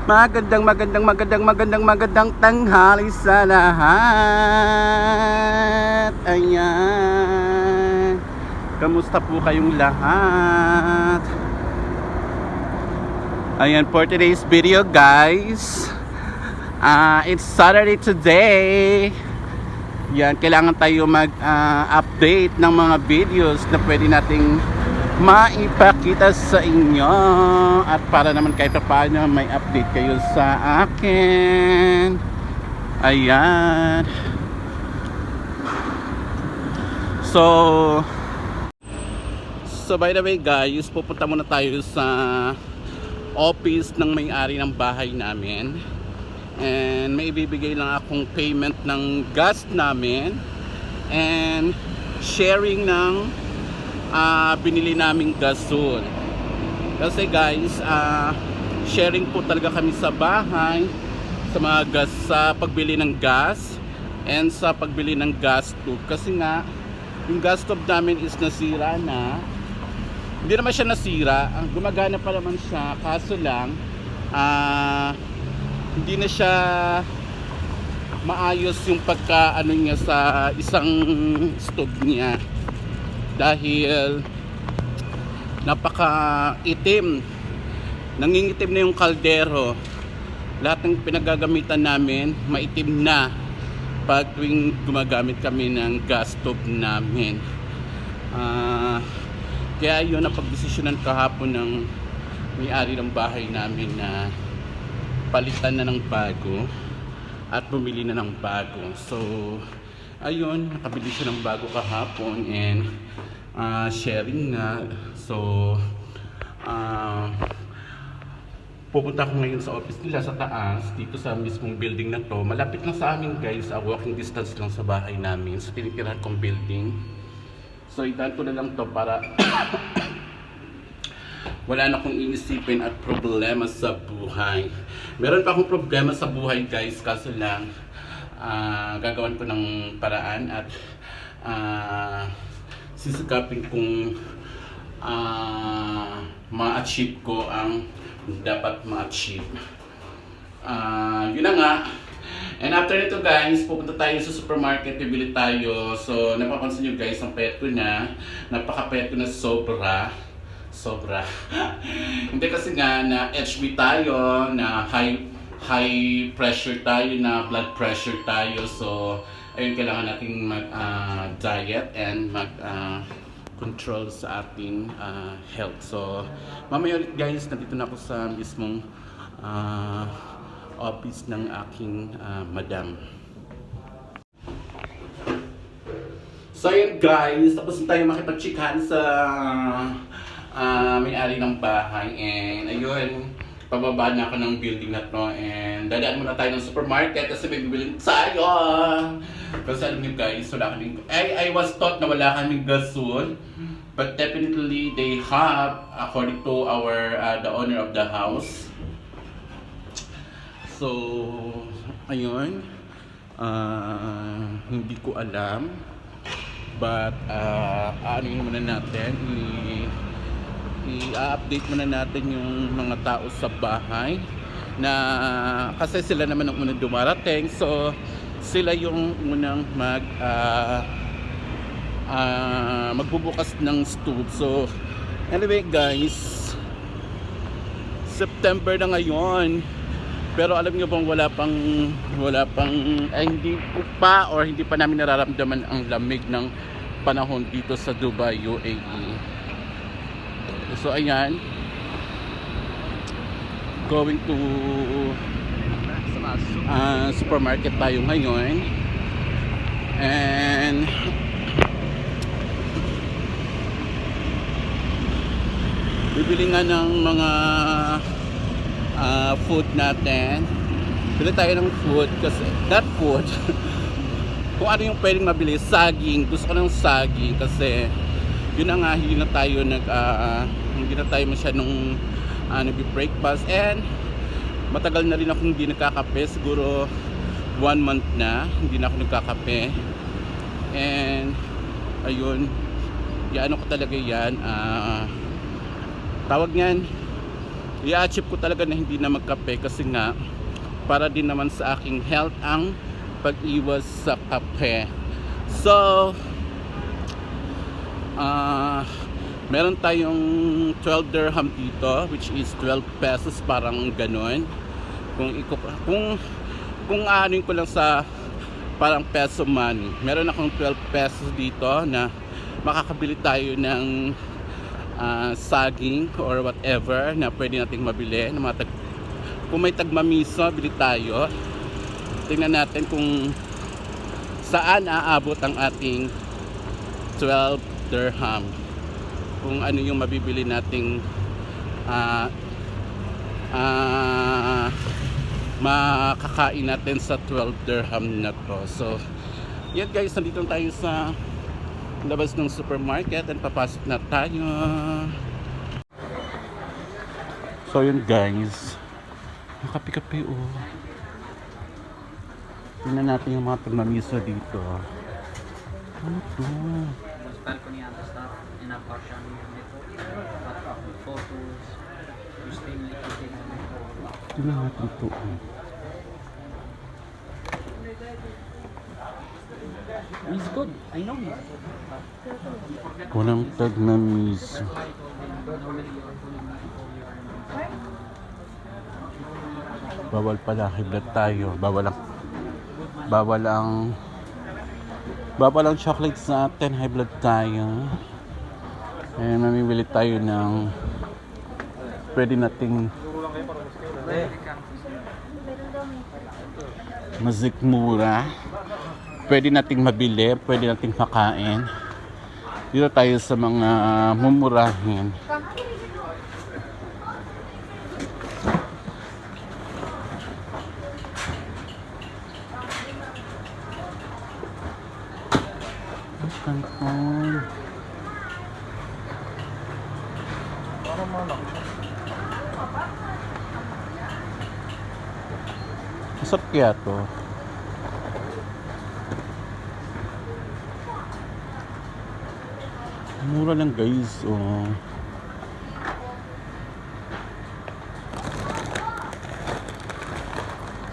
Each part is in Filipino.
Magandang tanghali sa lahat. Ayan. Kamusta po kayong lahat? Ayan, for today's video guys, it's Saturday today. Yan, kailangan tayo mag-update ng mga videos na pwede nating maipakita sa inyo, at para naman kahit paano may update kayo sa akin. Ayan. So by the way guys, pupunta muna tayo sa office ng may-ari ng bahay namin, and may ibibigay lang akong payment ng gas namin and sharing ng binili naming gasol. Kasi guys, sharing po talaga kami sa bahay sa mga gas, sa pagbili ng gas and sa pagbili ng gas tube. Kasi nga yung gas tube namin is nasira na. Hindi naman siya nasira, gumagana pa naman siya, kaso lang hindi na siya maayos yung pagka niya sa isang stove niya, dahil napaka itim, nangingitim na yung kaldero. Lahat ng pinagagamitan namin maitim na pag tuwing gumagamit kami ng gas stove namin. Kaya yun, napagdesisyonan kahapon ng may-ari ng bahay namin na palitan na ng bago at bumili na ng bago. So ayun, nakabili siya ng bago kahapon and sharing nga. So pupunta ako ngayon sa office nila sa taas, dito sa mismong building na to. Malapit lang sa amin guys, walking distance lang sa bahay namin, sa tinitirahan kong building. So idaan ko na lang to para wala na akong inisipin at problema sa buhay. Meron pa akong problema sa buhay guys, kaso lang gagawan ko ng paraan at sisikapin kong ma-achieve ko ang dapat ma-achieve. Yun na nga. And after nito guys, pupunta tayo sa supermarket, bibili tayo. So napapansin nyo guys, ang payat ko na, napaka-payat ko na sobra. Hindi, kasi nga na HB tayo, na high pressure tayo, na blood pressure tayo. So ayun, kailangan nating mag-diet and mag-control sa ating health. So mamaya ulit guys, nandito na ako sa mismong office ng aking madam. So ayun guys, tapos na tayo makipag-chikahan sa may-ari ng bahay, and ayun, pababa na ako ng building na to, and dadaan muna tayo ng supermarket kasi may bibilin tayo. Kasi alam niyo guys, wala kaming, I was taught na wala kaming gasol, but definitely they have, according to our the owner of the house. So ayun, hindi ko alam, but ano yun muna natin, i-update muna natin yung mga tao sa bahay, na kasi sila naman ang unang dumarating, so sila yung unang magbubukas ng stove. So anyway guys, September na ngayon, pero alam niyo bang wala pang hindi pa namin nararamdaman ang lamig ng panahon dito sa Dubai, UAE. So ayan, going to supermarket tayo ngayon, and bibili nga ng mga food natin. Bili tayo ng food kasi that food kung ano yung pwedeng mabili. Saging, gusto ko ng saging kasi yun na nga, hindi na tayo masyadong nag-breakfast, and matagal na rin ako hindi nakakape, siguro 1 month na hindi na ako nagkakape. And ayun, ano ko talaga yan, tawag niyan, i-achieve ko talaga na hindi na magkape, kasi nga para din naman sa aking health ang pag-iwas sa kape. So meron tayong 12 dirham dito, which is 12 pesos, parang ganon. Kung aanin ko lang sa parang peso money, meron akong 12 pesos dito na makakabili tayo ng saging or whatever na pwede nating mabili na kung may tagmamiso, bili tayo. Tingnan natin kung saan aabot ang ating 12 dirham, kung ano yung mabibili nating makakain natin sa 12 dirham na to. So yan guys, nandito tayo sa labas ng supermarket and papasok na tayo. So yun guys, kape-kape oh. Tingnan natin yung mga tagmamiso dito. Ano to? Balcony at the start in a portion photos, you stay like Tingnan natin ito. He's good. I know him. Walang tagmamiso. Bawal pala, hiblat tayo. Bawal ang chocolate sa atin, high blood tayo. Eh, mamimili tayo ng pwede nating mazikmura, pwede nating mabili, pwede nating makain. Dito tayo sa mga mumurahin. Kanton. Masarap kaya to. Mura lang guys. Oh.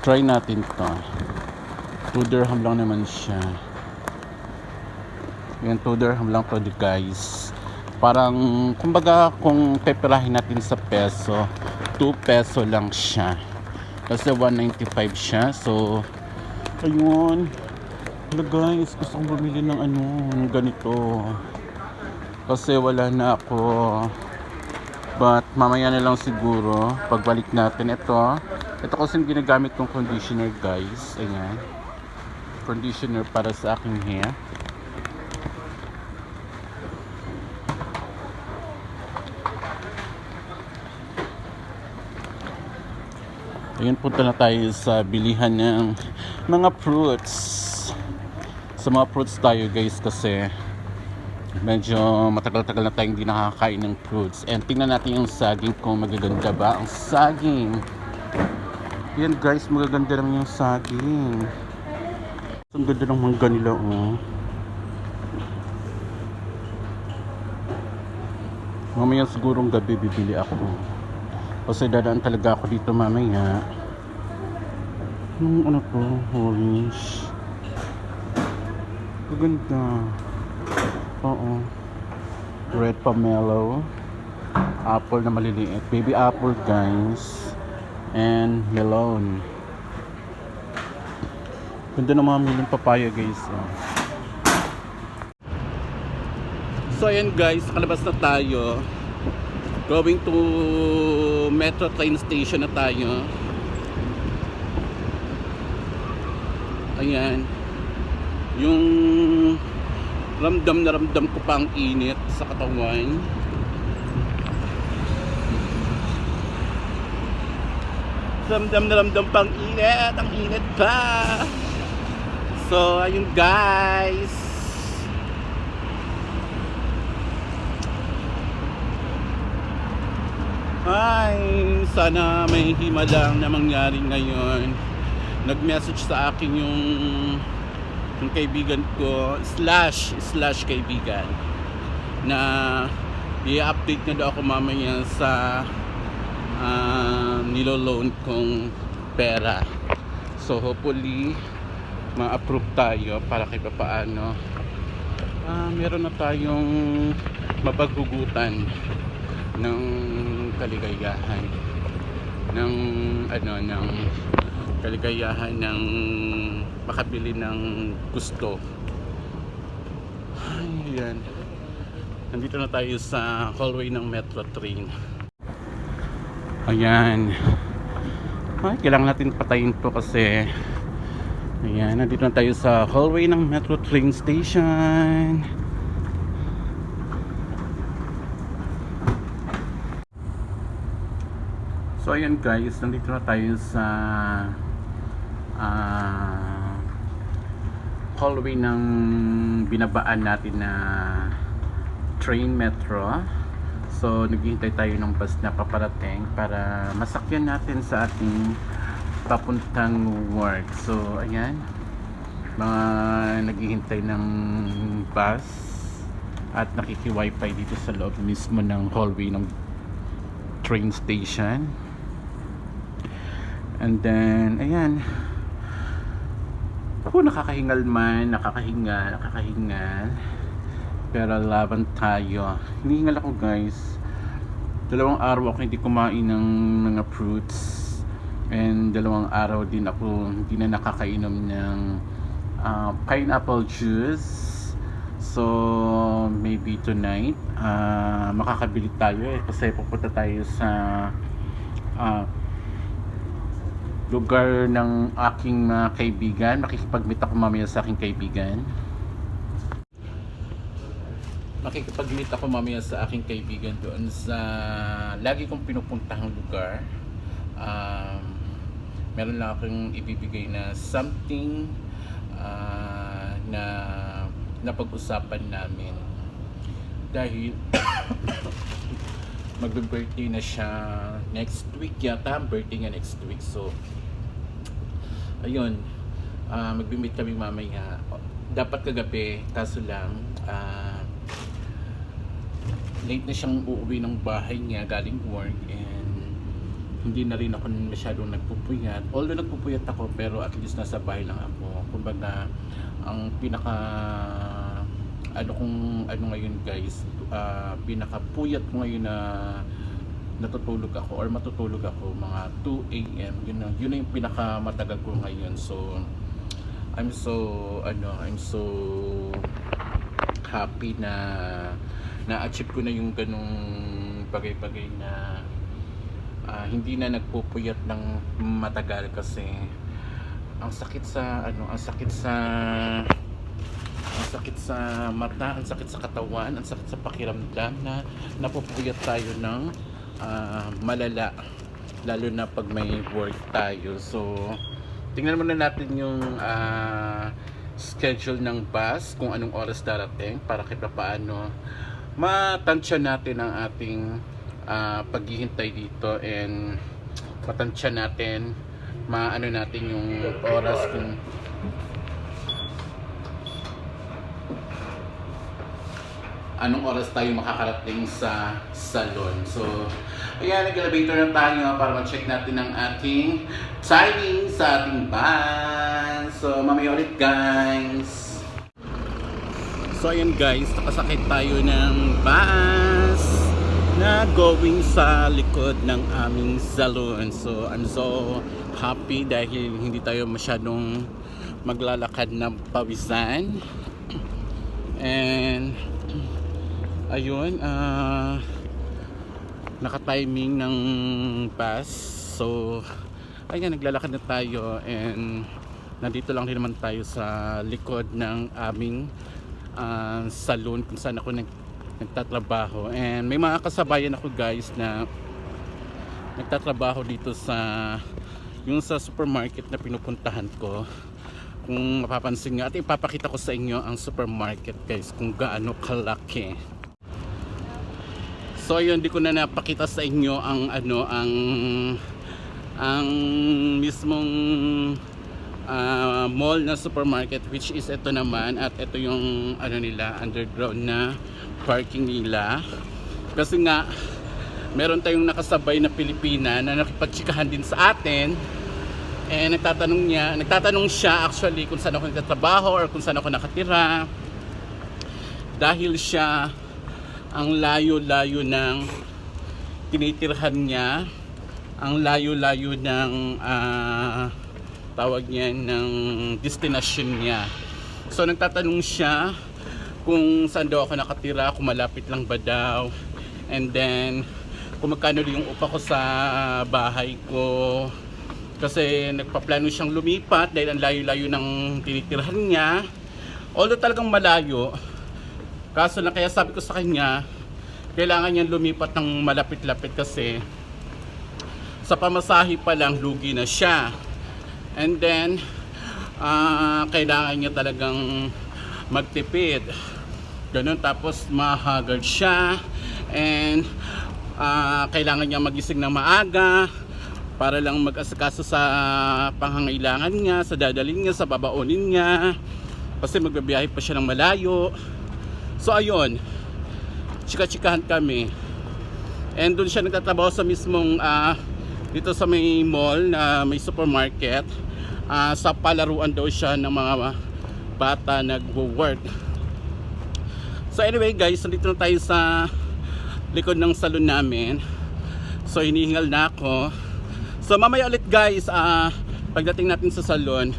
Try natin to. 2 dirham lang naman siya. Yan, 2 dirham lang to guys. Parang kumbaga kung peperahin natin sa peso, 2 peso lang siya. Kasi 195 siya. So ayun. Hello guys, gusto kong bumili ng ng ganito. Kasi wala na ako. But mamaya na lang siguro pagbalik natin ito. Ito kasi ginagamit kong conditioner guys. Ayan. Conditioner para sa aking hair. Ayun, punta na tayo sa bilihan ng mga fruits. Sa mga fruits tayo guys, kasi medyo matagal-tagal na tayong hindi nakakain ng fruits. And tingnan natin yung saging, kung magaganda ba ang saging. Yan guys, magaganda naman yung saging. Ang ganda ng mangga nila oh. Mamaya sigurong gabi bibili ako. Kasi dadaan talaga ako dito mamaya. Ano to? Orange. Maganda. Oo. Red pomelo. Apple na maliliit. Baby apple guys. And melon. Ganda ng mga miling papaya guys. Oh. So ayan guys, nakalabas na tayo. Going to metro train station na tayo. Ayan. Yung ramdam na ramdam ko pa ang init sa katawan. Ramdam na ramdam pa ang init. Ang init pa. So ayun guys. Ay, sana may himala na mangyari ngayon. Nag-message sa akin yung kaibigan ko slash kaibigan na i-update na daw ako mamaya sa niloloan kong pera. So hopefully ma-approve tayo para kahit paano meron na tayong mapaghugutan ng kaligayahan ng kaligayahan ng makabili ng gusto. Ayan. Nandito na tayo sa hallway ng metro train. Ayan. Ay, kailangan natin patayin to kasi ayan, nandito na tayo sa hallway ng metro train station. So ayan guys, nandito na tayo sa hallway ng binabaan natin na train metro. So naghihintay tayo ng bus na paparating para masakyan natin sa ating papuntang work. So ayan, mga naghihintay ng bus at nakiki-wifi dito sa loob mismo ng hallway ng train station. And then ayan, nakakahingal man, nakakahingal. Pero laban tayo. Hinihingal ako guys. 2 araw ako hindi kumain ng mga fruits. And 2 araw din ako hindi na nakakainom ng pineapple juice. So maybe tonight makakabili tayo kasi pupunta tayo sa lugar ng aking kaibigan. Makikipag-meet ako mamaya sa aking kaibigan. Doon sa lagi kong pinupuntahang lugar. Meron lang akong ibibigay na something na napag-usapan namin. Dahil magbe-birthday na siya next week yata. Birthday niya next week. So ayun, magbi-meet kami mamaya. Dapat kagabi, kaso lang late na siyang uuwi ng bahay niya galing work, and hindi na rin ako masyadong nagpupuyat. Although nagpupuyat ako, pero at least nasa bahay lang ako. Kumbaga ang pinaka ngayon guys, pinakapuyat ko ngayon na natutulog ako or matutulog ako mga 2 AM. Yun na yung pinakamatagal ko ngayon. So I'm so happy na na-achieve ko na yung ganung bagay-bagay na hindi na nagpupuyat ng matagal kasi ang sakit sa mata, ang sakit sa katawan, ang sakit sa pakiramdam na napupuyat tayo ng malala, lalo na pag may work tayo. So tingnan muna natin yung schedule ng bus, kung anong oras darating para kahit paano matansya natin ang ating paghihintay dito, and matansya natin, maano natin yung oras kung anong oras tayo makakarating sa salon. So ayan, nag-elevator na tayo para ma-check natin ang ating timing sa ating bus. So mamaya ulit guys. So ayan guys, nakasakit tayo ng bus na going sa likod ng aming salon. So I'm so happy dahil hindi tayo masyadong maglalakad ng pawisan. And ayun, naka-timing ng bus. So ayan, naglalakad na tayo, and nandito lang din naman tayo sa likod ng aming salon kung saan ako nagtatrabaho. And may mga kasabayan ako guys na nagtatrabaho dito sa supermarket na pinupuntahan ko. Kung mapapansin nga, at ipapakita ko sa inyo ang supermarket guys, kung gaano kalaki. So ayun, di ko na napakita sa inyo ang mismong mall na supermarket, which is ito naman, at ito yung nila, underground na parking nila. Kasi nga meron tayong nakasabay na Pilipina na nakipagtsikahan din sa atin. Nagtatanong siya actually kung saan ako nagtatrabaho or kung saan ako nakatira. Dahil siya ang layo-layo ng tinitirhan niya, ang layo-layo ng tawag niya ng destination niya. So nagtatanong siya kung saan daw ako nakatira, kung malapit lang ba daw, and then kung magkano yung upa ko sa bahay ko. Kasi nagpaplano siyang lumipat dahil ang layo-layo ng tinitirhan niya. Although talagang malayo, kaso lang kaya sabi ko sa kanya, kailangan niyang lumipat ng malapit-lapit kasi sa pamasahe pa lang lugi na siya. And then kailangan niya talagang magtipid. Ganun, tapos mahagard siya, and kailangan niya magising ng maaga para lang mag-asikaso sa pangangailangan niya, sa dadalhin niya, sa babaonin niya, kasi magbabiyahe pa siya ng malayo. So ayun, chika-chikahan kami, and doon siya nagtatrabaho sa mismong dito sa may mall na may supermarket. Sa palaruan daw siya ng mga bata nagwo-work. So anyway guys, nandito na tayo sa likod ng salon namin. So hinihingal na ako. So mamaya ulit guys, pagdating natin sa salon,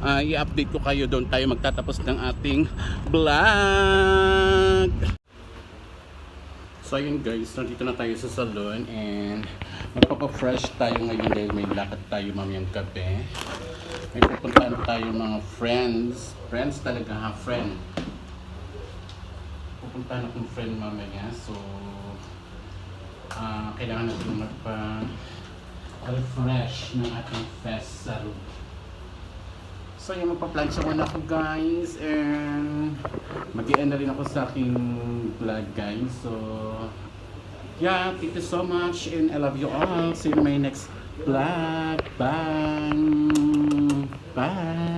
i-update ko kayo. Doon tayo magtatapos ng ating vlog. So ayun guys, nandito na tayo sa salon, and magpapa-fresh tayo ngayon dahil may lakad tayo mamayang gabi. May pupuntaan tayo mga friends. Friends talaga ha, friend. Pupuntahan akong friend mamaya, so kailangan natin magpa-refresh ng ating fest sa room. So yung magpa-plancha muna ako guys, and mag-i-end na rin ako sa aking vlog guys. So yeah, thank you so much and I love you all. See you in my next vlog. Bye! Bye!